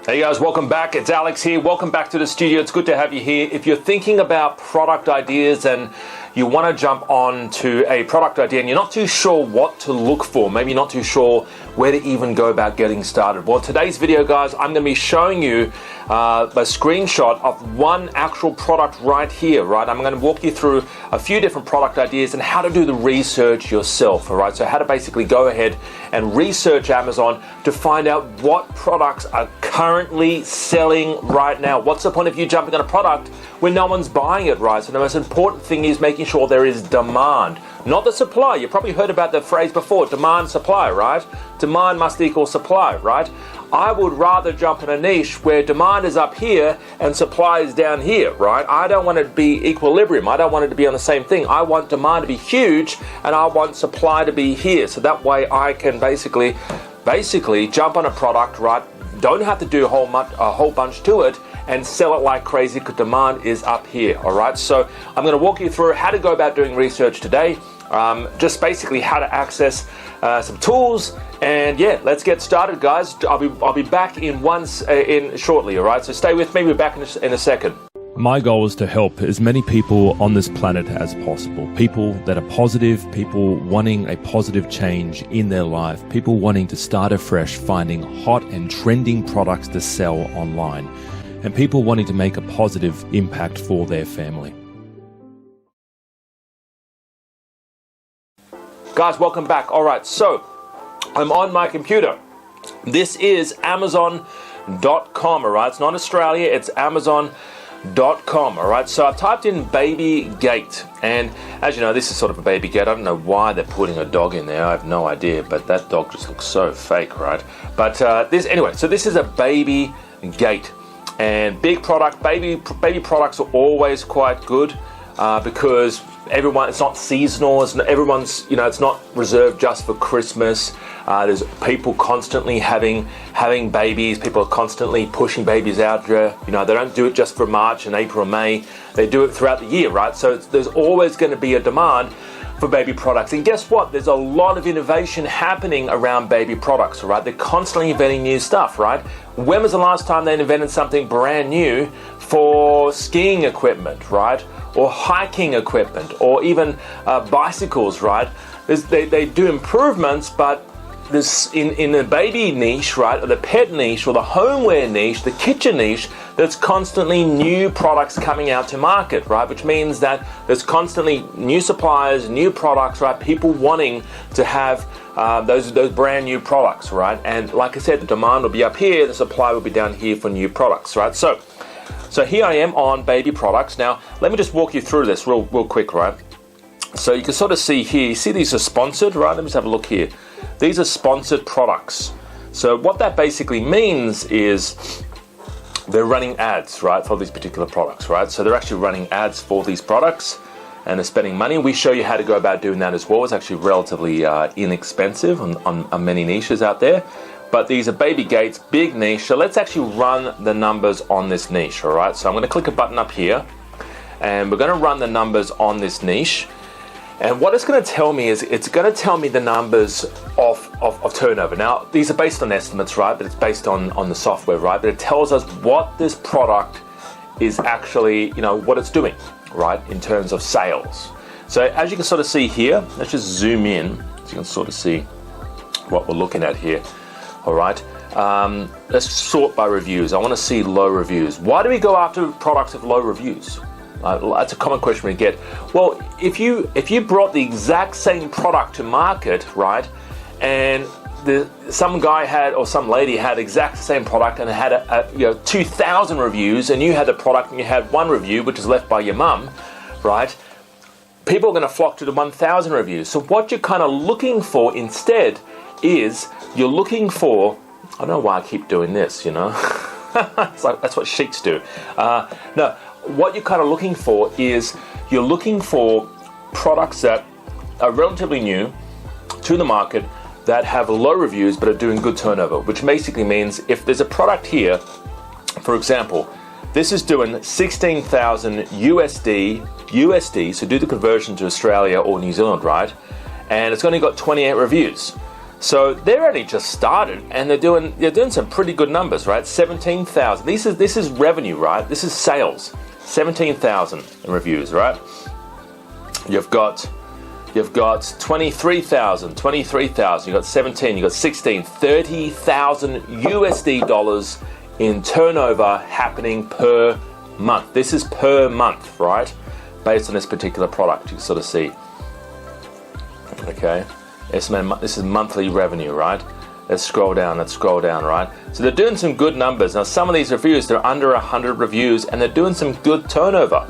Hey guys, welcome back. It's Alex here. Welcome back to the studio. It's good to have you here. If you're thinking about product ideas and you want to jump on to a product idea and you're not too sure what to look for, maybe not too sure where to even go about getting started. Well, today's video, guys, I'm going to be showing you a screenshot of one actual product right here, right? I'm going to walk you through a few different product ideas and how to do the research yourself, all right? So how to basically go ahead and research Amazon to find out what products are currently selling right now. What's the point of you jumping on a product when no one's buying it, right? So the most important thing is making sure there is demand, not the supply. You probably heard about the phrase before, demand, supply, right? Demand must equal supply, right? I would rather jump in a niche where demand is up here and supply is down here, right? I don't want it to be equilibrium. I don't want it to be on the same thing. I want demand to be huge and I want supply to be here. So that way I can basically jump on a product, right? Don't have to do a whole bunch to it and sell it like crazy because demand is up here, all right? So I'm going to walk you through how to go about doing research today, just basically how to access some tools, and yeah, let's get started, guys. I'll be back in shortly, all right? So stay with me. We're back in a second. My goal is to help as many people on this planet as possible. People that are positive, people wanting a positive change in their life, people wanting to start afresh, finding hot and trending products to sell online, and people wanting to make a positive impact for their family. Guys, welcome back. All right, so I'm on my computer. This is Amazon.com, all right? It's not Australia, it's Amazon.com, all right? So I've typed in baby gate, and as you know, this is sort of a baby gate. I don't know why they're putting a dog in there. I have no idea, but that dog just looks so fake, right? But this is a baby gate, and big product. Baby products are always quite good because it's not seasonal. It's not reserved just for Christmas. There's people constantly having babies. People are constantly pushing babies out there. They don't do it just for March and April and May. They do it throughout the year, right? So there's always going to be a demand for baby products. And guess what? There's a lot of innovation happening around baby products, right? They're constantly inventing new stuff, right? When was the last time they invented something brand new for skiing equipment, right? Or hiking equipment, or even bicycles, right? They do improvements, but this in the baby niche, right, or the pet niche, or the homeware niche, the kitchen niche, there's constantly new products coming out to market, right? Which means that there's constantly new suppliers, new products, right? People wanting to have those brand new products, right? And like I said, the demand will be up here, the supply will be down here for new products, right? So here I am on baby products. Now, let me just walk you through this real quick, right? So you can sort of see here, you see these are sponsored, right? Let me just have a look here. These are sponsored products. So what that basically means is they're running ads, right, for these particular products, right? So they're actually running ads for these products and they're spending money. We show you how to go about doing that as well. It's actually relatively inexpensive on many niches out there. But these are baby gates, big niche. So let's actually run the numbers on this niche, all right? So I'm going to click a button up here, and we're going to run the numbers on this niche. And what it's going to tell me is it's going to tell me the numbers of turnover. Now, these are based on estimates, right? But it's based on the software, right? But it tells us what this product is actually, what it's doing, right, in terms of sales. So as you can sort of see here, let's just zoom in so you can sort of see what we're looking at here. All right, let's sort by reviews. I want to see low reviews. Why do we go after products with low reviews? That's a common question we get. Well, if you brought the exact same product to market, right, and some guy had or some lady had exact same product and had 2,000 reviews, and you had the product and you had one review, which is left by your mum, right? People are going to flock to the 1,000 reviews. So what you're kind of looking for instead is you're looking for, I don't know why I keep doing this, it's like that's what sheets do. No, what you're kind of looking for is you're looking for products that are relatively new to the market that have low reviews but are doing good turnover, which basically means if there's a product here, for example, this is doing 16,000 USD, so do the conversion to Australia or New Zealand, right? And it's only got 28 reviews. So they're only just started, and they're doing some pretty good numbers, right? 17,000. This is revenue, right? This is sales. 17,000 in reviews, right? You've got 23,000, you've got 17, you've got 16, 30,000 USD dollars in turnover happening per month. This is per month, right? Based on this particular product, you can sort of see. Okay, this is monthly revenue, right? Let's scroll down, right? So they're doing some good numbers. Now, some of these reviews, they're under 100 reviews, and they're doing some good turnover.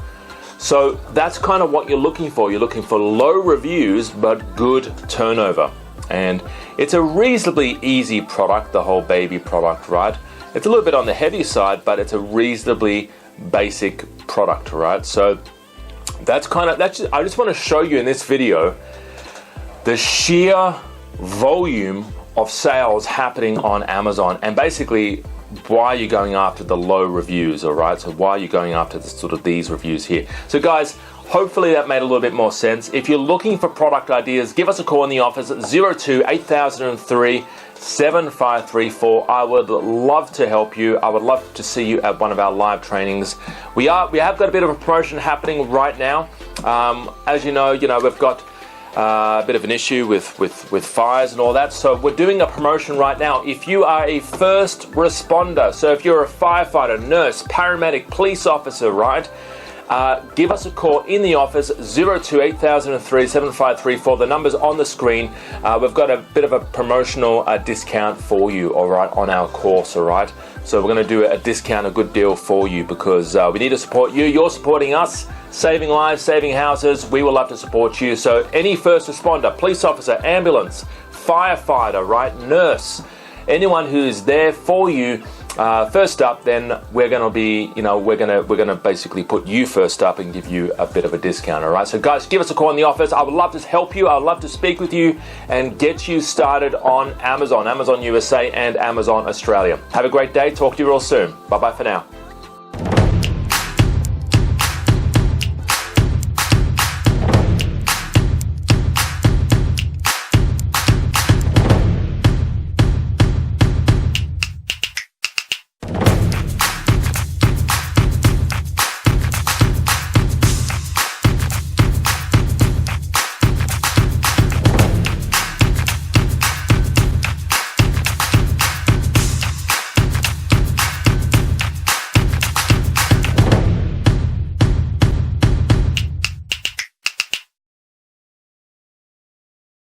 So that's kind of what you're looking for. You're looking for low reviews, but good turnover. And it's a reasonably easy product, the whole baby product, right? It's a little bit on the heavy side, but it's a reasonably basic product, right? So I just want to show you in this video the sheer volume of sales happening on Amazon, and basically why you're going after the low reviews, all right? So why you're going after these reviews here. So guys, hopefully that made a little bit more sense. If you're looking for product ideas, give us a call in the office at 02-8003-7534. I would love to help you. I would love to see you at one of our live trainings. We have got a bit of a promotion happening right now. As you know, we've got a bit of an issue with fires and all that. So we're doing a promotion right now. If you are a first responder, so if you're a firefighter, nurse, paramedic, police officer, right? Give us a call in the office, 02-8003-7534. The number's on the screen. We've got a bit of a promotional discount for you, all right, on our course, all right? So we're going to do a discount, a good deal for you, because we need to support you. You're supporting us, saving lives, saving houses. We will love to support you. So any first responder, police officer, ambulance, firefighter, right, nurse, anyone who's there for you first up, then we're going to be, we're going to basically put you first up and give you a bit of a discount, all right? So guys, give us a call in the office. I would love to help you. I would love to speak with you and get you started on Amazon USA and Amazon Australia. Have a great day. Talk to you real soon. Bye-bye for now.